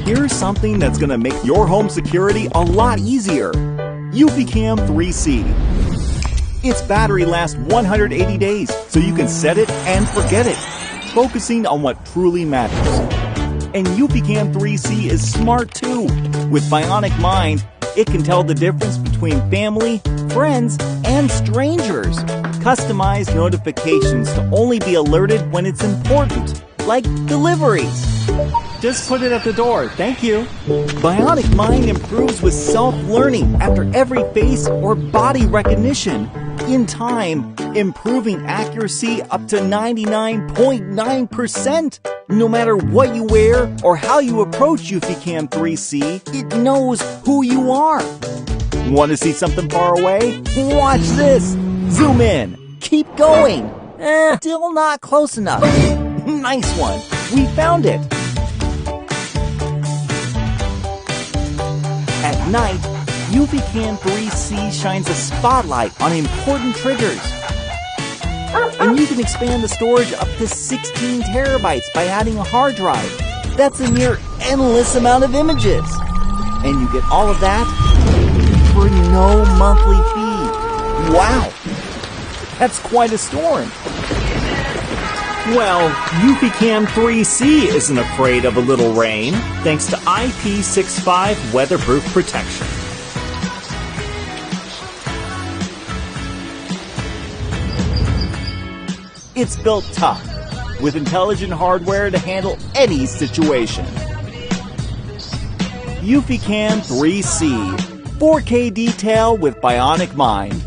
Here's something that's going to make your home security a lot easier. Eufy Cam 3C. Its battery lasts 180 days, so you can set it and forget it, focusing on what truly matters. And Eufy Cam 3C is smart too. With Bionic Mind, it can tell the difference between family, friends, and strangers. Customized notifications to only be alerted when it's important, like deliveries. Just put it at the door, thank you. Bionic Mind improves with self-learning after every face or body recognition. In time, improving accuracy up to 99.9%. No matter what you wear or how you approach Eufy Cam 3C, it knows who you are. Want to see something far away? Watch this. Zoom in. Keep going. Still not close enough. Nice one. We found it. At night, Eufy Cam 3C shines a spotlight on important triggers. And you can expand the storage up to 16 terabytes by adding a hard drive. That's a near endless amount of images. And you get all of that for no monthly fee. Wow! That's quite a storm. Well, Eufy Cam 3C isn't afraid of a little rain, thanks to IP65 weatherproof protection. It's built tough, with intelligent hardware to handle any situation. Eufy Cam 3C, 4K detail with Bionic Mind.